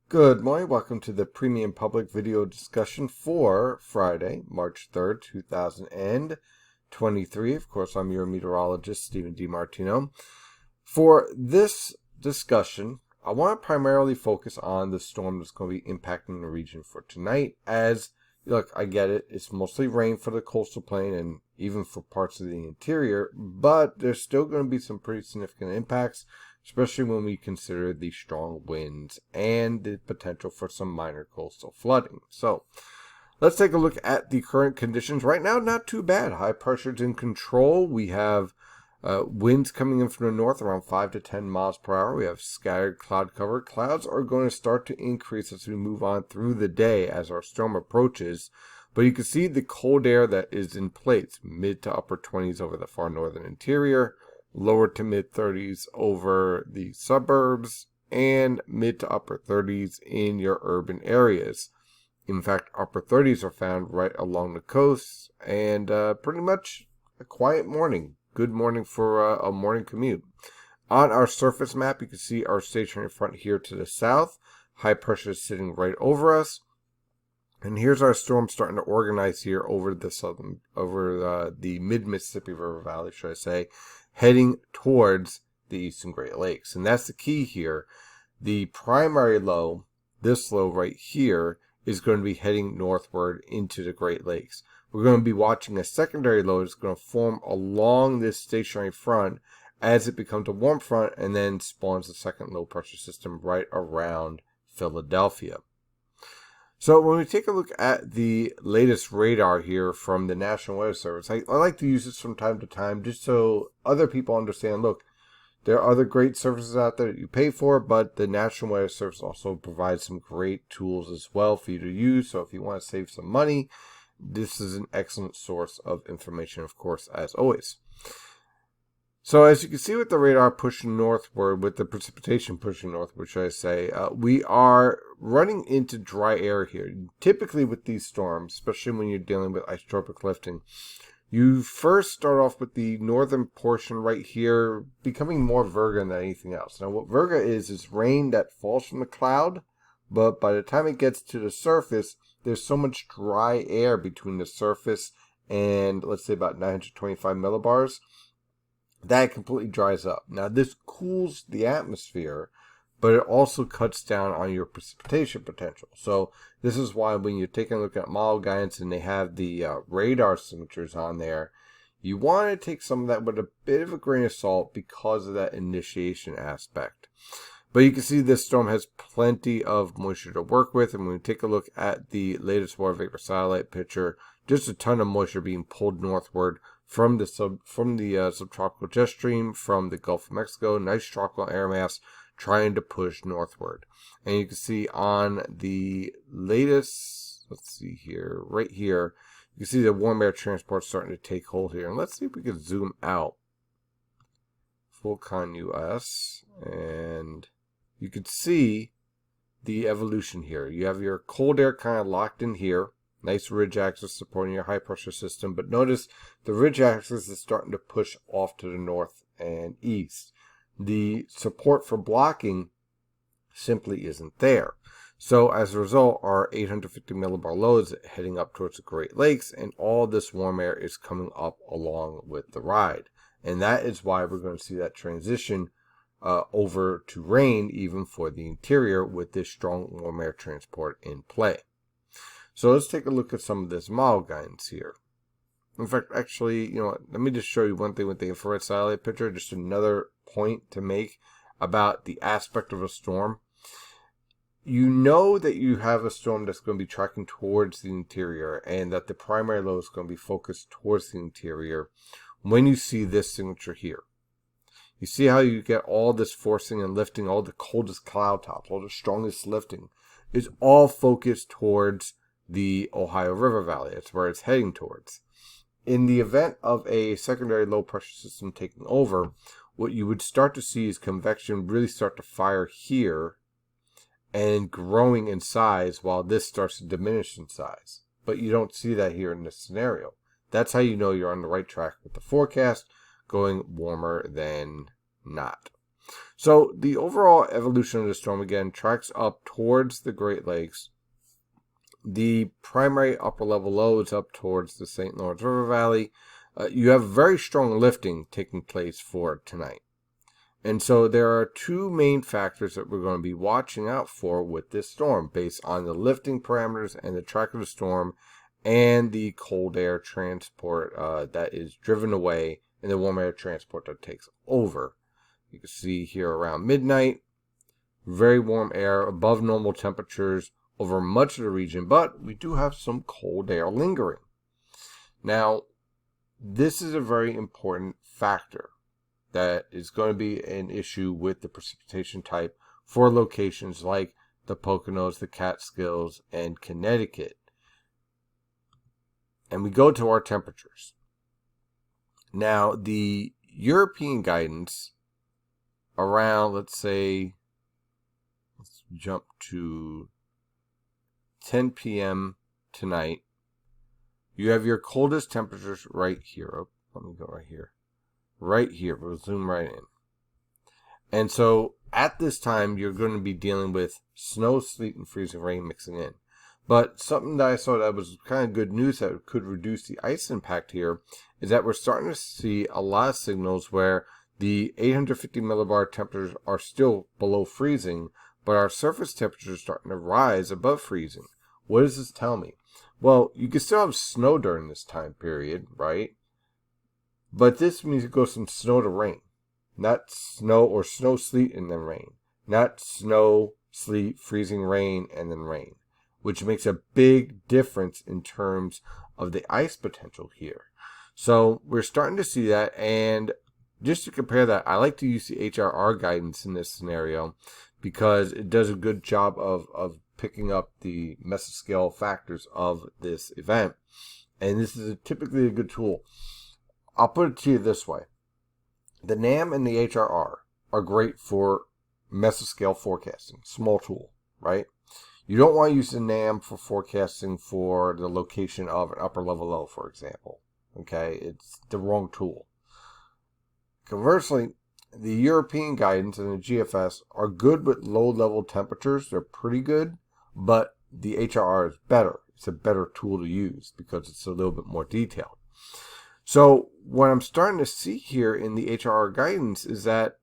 Good morning. Welcome to the Premium Public Video Discussion for Friday, March 3rd, 2023. Of course, I'm your meteorologist, Stephen DiMartino. For this discussion, I want to primarily focus on the storm that's going to be impacting the region for tonight. As, look, I get it. It's mostly rain for the coastal plain and even for parts of the interior, but there's still going to be some pretty significant impacts, especially when we consider the strong winds and the potential for some minor coastal flooding. So let's take a look at the current conditions. Right now, not too bad. High pressure's in control. We have winds coming in from the north around 5 to 10 miles per hour. We have scattered cloud cover. Clouds are going to start to increase as we move on through the day as our storm approaches. But you can see the cold air that is in place, mid to upper 20s over the far northern interior, lower to mid 30s over the suburbs, and mid to upper 30s in your urban areas. In fact, upper 30s are found right along the coast, and pretty much a quiet morning. Good morning for a morning commute. On our surface map, you can see our stationary front here to the south. High pressure is sitting right over us. And here's our storm starting to organize here over the mid-Mississippi River Valley, should I say, heading towards the eastern Great Lakes. And that's the key here. The primary low, this low right here, is going to be heading northward into the Great Lakes. We're going to be watching a secondary low that's going to form along this stationary front as it becomes a warm front and then spawns the second low pressure system right around Philadelphia. So when we take a look at the latest radar here from the National Weather Service, I like to use this from time to time just so other people understand, look, there are other great services out there that you pay for, but the National Weather Service also provides some great tools as well for you to use. So if you want to save some money, this is an excellent source of information, of course, as always. So as you can see with the radar pushing northward, with the precipitation pushing northward, should I say, we are running into dry air here. Typically with these storms, especially when you're dealing with isotropic lifting, you first start off with the northern portion right here becoming more virga than anything else. Now what virga is rain that falls from the cloud, but by the time it gets to the surface, there's so much dry air between the surface and, let's say, about 925 millibars, that completely dries up. Now, this cools the atmosphere, but it also cuts down on your precipitation potential. So this is why when you're taking a look at model guidance and they have the radar signatures on there, you want to take some of that with a bit of a grain of salt because of that initiation aspect. But you can see this storm has plenty of moisture to work with. And when we take a look at the latest water vapor satellite picture, just a ton of moisture being pulled northward from the subtropical jet stream from the Gulf of Mexico. Nice tropical air mass trying to push northward. And you can see on the latest, let's see here, right here, you can see the warm air transport starting to take hold here. And let's see if we can zoom out. Full con US, and you can see the evolution here. You have your cold air kind of locked in here. Nice ridge axis supporting your high pressure system. But notice the ridge axis is starting to push off to the north and east. The support for blocking simply isn't there. So as a result, our 850 millibar low is heading up towards the Great Lakes, and all this warm air is coming up along with the ride. And that is why we're going to see that transition over to rain even for the interior with this strong warm air transport in play. So let's take a look at some of this model guidance here. In fact, actually, you know what, let me just show you one thing with the infrared satellite picture, just another point to make about the aspect of a storm. You know that you have a storm that's going to be tracking towards the interior and that the primary low is going to be focused towards the interior when you see this signature here. You see how you get all this forcing and lifting, all the coldest cloud tops, all the strongest lifting is all focused towards the Ohio River Valley. That's where it's heading towards. In the event of a secondary low pressure system taking over, what you would start to see is convection really start to fire here and growing in size while this starts to diminish in size. But you don't see that here in this scenario. That's how you know you're on the right track with the forecast, going warmer than not. So the overall evolution of the storm, again, tracks up towards the Great Lakes. The primary upper level low is up towards the St. Lawrence River Valley. You have very strong lifting taking place for tonight. And so there are two main factors that we're going to be watching out for with this storm based on the lifting parameters and the track of the storm and the cold air transport that is driven away and the warm air transport that takes over. You can see here around midnight, very warm air above normal temperatures over much of the region, but we do have some cold air lingering. Now, this is a very important factor that is going to be an issue with the precipitation type for locations like the Poconos, the Catskills, and Connecticut. And we go to our temperatures. Now, the European guidance around, let's jump to 10 p.m. tonight. You have your coldest temperatures right here. Oh, let me go right here. Right here, we'll zoom right in. And so at this time, you're going to be dealing with snow, sleet, and freezing rain mixing in. But something that I saw that was kind of good news that could reduce the ice impact here is that we're starting to see a lot of signals where the 850 millibar temperatures are still below freezing, but our surface temperatures are starting to rise above freezing. What does this tell me? Well, you can still have snow during this time period, right? But this means it goes from snow to rain. Not snow or snow, sleet, and then rain. Not snow, sleet, freezing rain, and then rain. Which makes a big difference in terms of the ice potential here. So we're starting to see that, and just to compare that, I like to use the HRR guidance in this scenario because it does a good job of picking up the mesoscale factors of this event. And this is typically a good tool. I'll put it to you this way. The NAM and the HRR are great for mesoscale forecasting. Small tool, right? You don't want to use the NAM for forecasting for the location of an upper level low, for example. Okay, it's the wrong tool. Conversely, the European guidance and the GFS are good with low level temperatures. They're pretty good, but the HRR is better. It's a better tool to use because it's a little bit more detailed. So what I'm starting to see here in the HRR guidance is that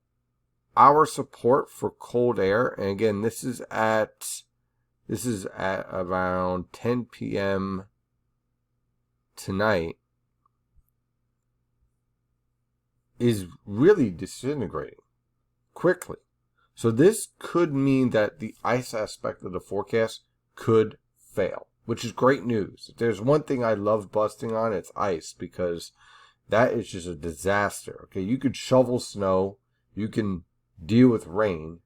our support for cold air, and again, this is at around 10 p.m. tonight, is really disintegrating quickly. So this could mean that the ice aspect of the forecast could fail, which is great news. If there's one thing I love busting on, it's ice, because that is just a disaster. Okay, you could shovel snow, you can deal with rain,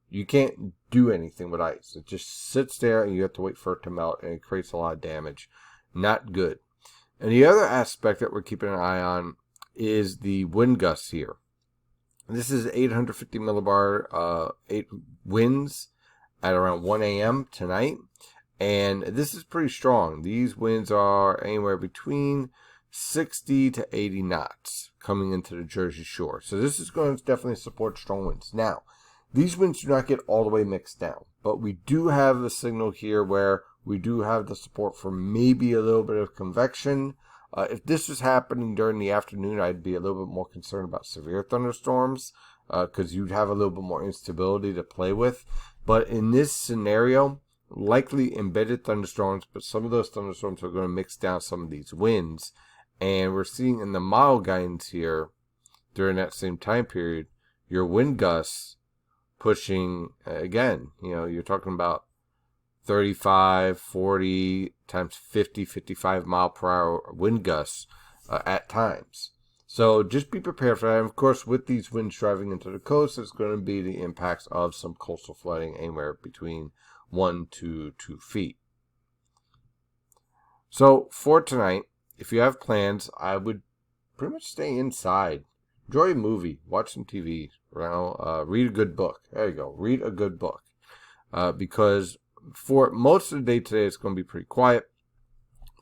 you can't do anything with ice. It just sits there and you have to wait for it to melt, and it creates a lot of damage. Not good. And the other aspect that we're keeping an eye on is the wind gusts here. This is 850 millibar 8 winds at around 1 a.m. tonight. And this is pretty strong. These winds are anywhere between 60 to 80 knots coming into the Jersey Shore. So this is going to definitely support strong winds. Now, these winds do not get all the way mixed down, but we do have a signal here where we do have the support for maybe a little bit of convection. If this was happening during the afternoon, I'd be a little bit more concerned about severe thunderstorms because you'd have a little bit more instability to play with. But in this scenario, likely embedded thunderstorms, but some of those thunderstorms are going to mix down some of these winds. And we're seeing in the model guidance here, during that same time period, your wind gusts pushing, again, you're talking about 35, 40, times 50, 55 mile per hour wind gusts at times. So just be prepared for that. And of course, with these winds driving into the coast, there's going to be the impacts of some coastal flooding anywhere between 1 to 2 feet. So for tonight, if you have plans, I would pretty much stay inside. Enjoy a movie, watch some TV, read a good book. There you go, read a good book. Because for most of the day today, it's going to be pretty quiet.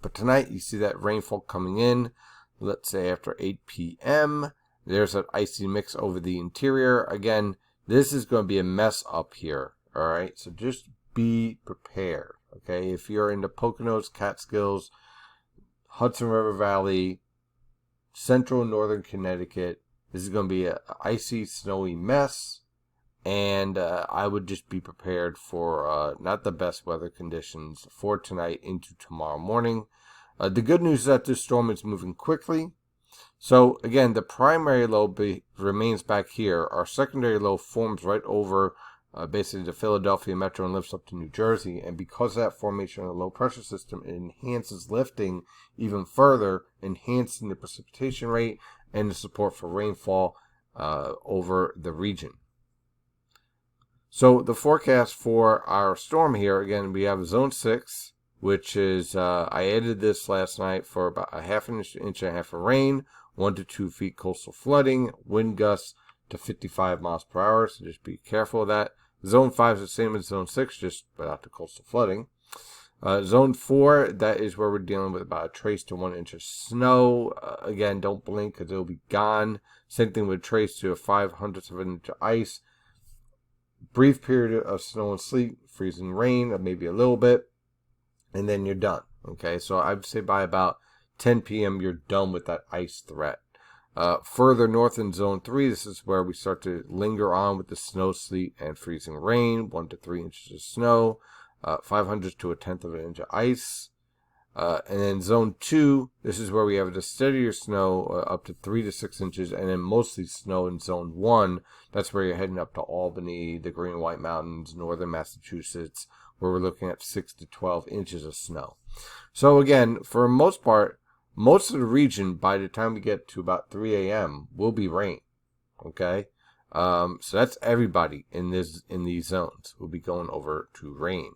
But tonight, you see that rainfall coming in, let's say after 8 p.m. There's an icy mix over the interior. Again, this is going to be a mess up here. All right, so just be prepared. Okay, if you're in the Poconos, Catskills, Hudson River Valley, central and northern Connecticut, this is going to be an icy, snowy mess. And I would just be prepared for not the best weather conditions for tonight into tomorrow morning. The good news is that this storm is moving quickly. So again, the primary low remains back here. Our secondary low forms right over basically the Philadelphia metro and lifts up to New Jersey. And because of that formation of a low pressure system, it enhances lifting even further, enhancing the precipitation rate and the support for rainfall over the region. So the forecast for our storm here, again, we have zone 6, which is, I added this last night for about a half inch and a half of rain, 1 to 2 feet coastal flooding, wind gusts to 55 miles per hour, so just be careful of that. Zone 5 is the same as zone 6, just without the coastal flooding. Zone 4, that is where we're dealing with about a trace to 1 inch of snow. Again, don't blink because it'll be gone. Same thing with trace to a 0.05 of an inch of ice. Brief period of snow and sleet, freezing rain, maybe a little bit, and then you're done. Okay, so I'd say by about 10 p.m. you're done with that ice threat. Further north in zone 3, this is where we start to linger on with the snow, sleet, and freezing rain, 1 to 3 inches of snow, 0.05 to a 1/10 of an inch of ice. And then zone 2, this is where we have the steadier snow up to 3 to 6 inches, and then mostly snow in zone 1. That's where you're heading up to Albany, the Green and White Mountains, northern Massachusetts, where we're looking at 6 to 12 inches of snow. So again, for the most part, most of the region, by the time we get to about 3 a.m., will be rain. Okay? So that's everybody in these zones will be going over to rain.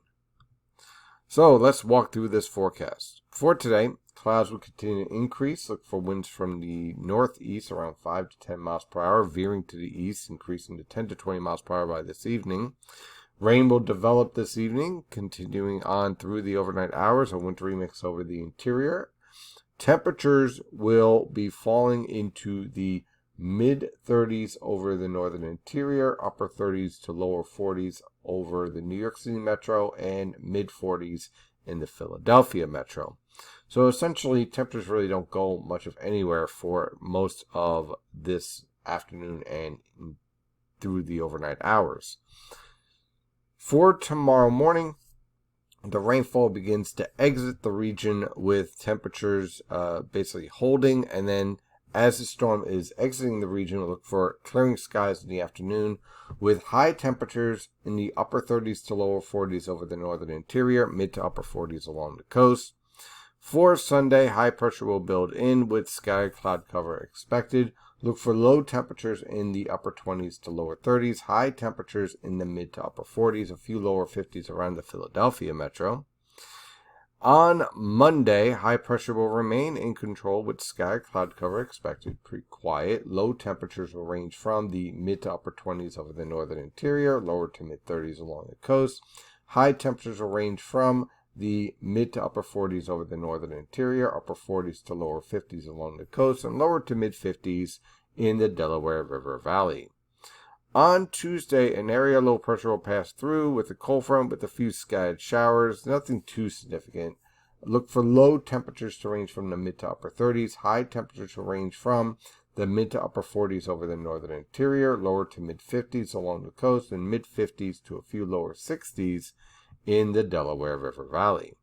So let's walk through this forecast. For today, clouds will continue to increase. Look for winds from the northeast around 5 to 10 miles per hour, veering to the east, increasing to 10 to 20 miles per hour by this evening. Rain will develop this evening, continuing on through the overnight hours, a wintry mix over the interior. Temperatures will be falling into the mid-30s over the northern interior, upper 30s to lower 40s over the New York City metro, and mid-40s in the Philadelphia metro. So essentially, temperatures really don't go much of anywhere for most of this afternoon and through the overnight hours. For tomorrow morning, the rainfall begins to exit the region with temperatures basically holding, and then as the storm is exiting the region, we'll look for clearing skies in the afternoon with high temperatures in the upper 30s to lower 40s over the northern interior, mid to upper 40s along the coast. For Sunday, high pressure will build in with scattered cloud cover expected. Look for low temperatures in the upper 20s to lower 30s, high temperatures in the mid to upper 40s, a few lower 50s around the Philadelphia metro. On Monday, high pressure will remain in control with scattered cloud cover expected, pretty quiet. Low temperatures will range from the mid to upper 20s over the northern interior, lower to mid 30s along the coast. High temperatures will range from the mid to upper 40s over the northern interior, upper 40s to lower 50s along the coast, and lower to mid 50s in the Delaware River Valley. On Tuesday, an area low pressure will pass through with a cold front with a few scattered showers, nothing too significant. Look for low temperatures to range from the mid to upper 30s, high temperatures will range from the mid to upper 40s over the northern interior, lower to mid 50s along the coast, and mid 50s to a few lower 60s in the Delaware River Valley.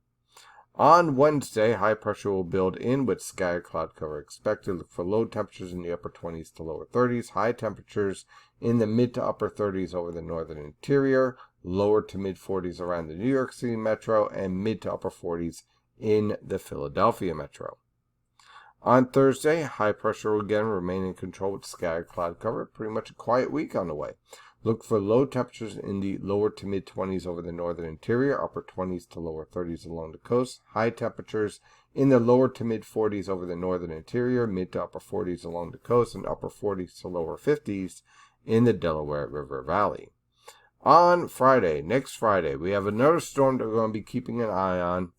On Wednesday, high pressure will build in with scattered cloud cover expected. Look for low temperatures in the upper 20s to lower 30s, high temperatures in the mid to upper 30s over the northern interior, lower to mid 40s around the New York City metro, and mid to upper 40s in the Philadelphia metro. On Thursday, high pressure will again remain in control with scattered cloud cover. Pretty much a quiet week on the way. Look for low temperatures in the lower to mid 20s over the northern interior, upper 20s to lower 30s along the coast. High temperatures in the lower to mid 40s over the northern interior, mid to upper 40s along the coast, and upper 40s to lower 50s in the Delaware River Valley. On Friday, next Friday, we have another storm that we're going to be keeping an eye on.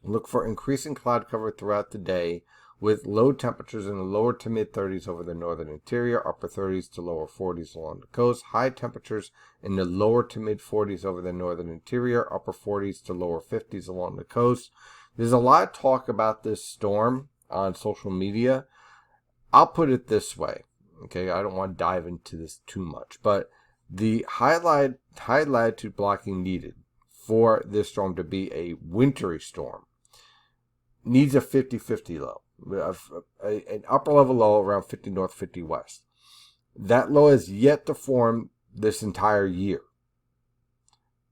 Look for increasing cloud cover throughout the day with low temperatures in the lower to mid 30s over the northern interior, upper 30s to lower 40s along the coast, high temperatures in the lower to mid 40s over the northern interior, upper 40s to lower 50s along the coast. There's a lot of talk about this storm on social media. I'll put it this way, okay? I don't want to dive into this too much, but the high latitude blocking needed for this storm to be a wintry storm needs a 50-50 low, an upper level low around 50 north, 50 west. That low is yet to form this entire year.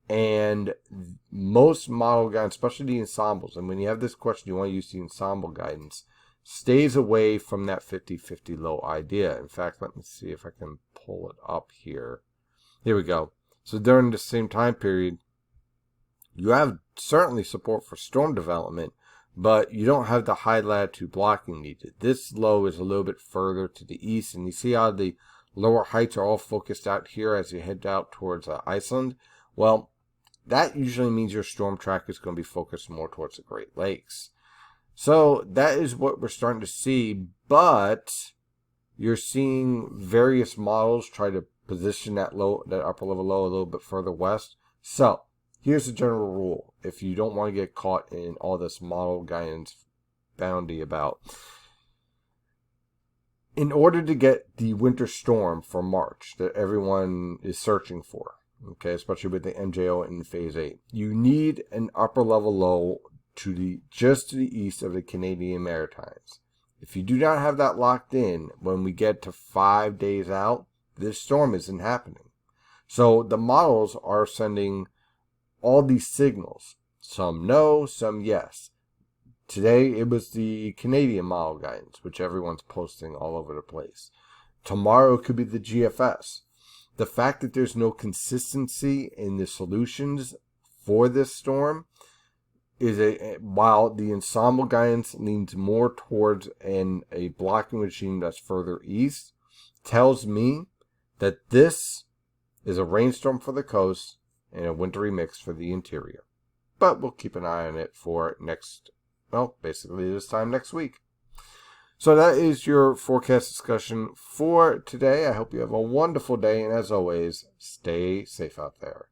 And most model guidance, especially the ensembles, and when you have this question, you want to use the ensemble guidance, stays away from that 50-50 low idea. In fact, let me see if I can pull it up here. Here we go. So during the same time period, you have certainly support for storm development, but you don't have the high latitude blocking needed. This low is a little bit further to the east, and you see how the lower heights are all focused out here as you head out towards Iceland. Well, that usually means your storm track is going to be focused more towards the Great Lakes. So that is what we're starting to see, but you're seeing various models try to position that upper level low a little bit further west. So here's the general rule. If you don't want to get caught in all this model guidance bounty about, in order to get the winter storm for March that everyone is searching for, okay, especially with the MJO in phase 8, you need an upper level low just to the east of the Canadian Maritimes. If you do not have that locked in, when we get to 5 days out, this storm isn't happening. So the models are sending all these signals. Some no, some yes. Today it was the Canadian model guidance, which everyone's posting all over the place. Tomorrow it could be the GFS. The fact that there's no consistency in the solutions for this storm is while the ensemble guidance leans more towards a blocking regime that's further east, tells me that this is a rainstorm for the coast and a wintry mix for the interior. But we'll keep an eye on it for basically this time next week. So that is your forecast discussion for today. I hope you have a wonderful day, and as always, stay safe out there.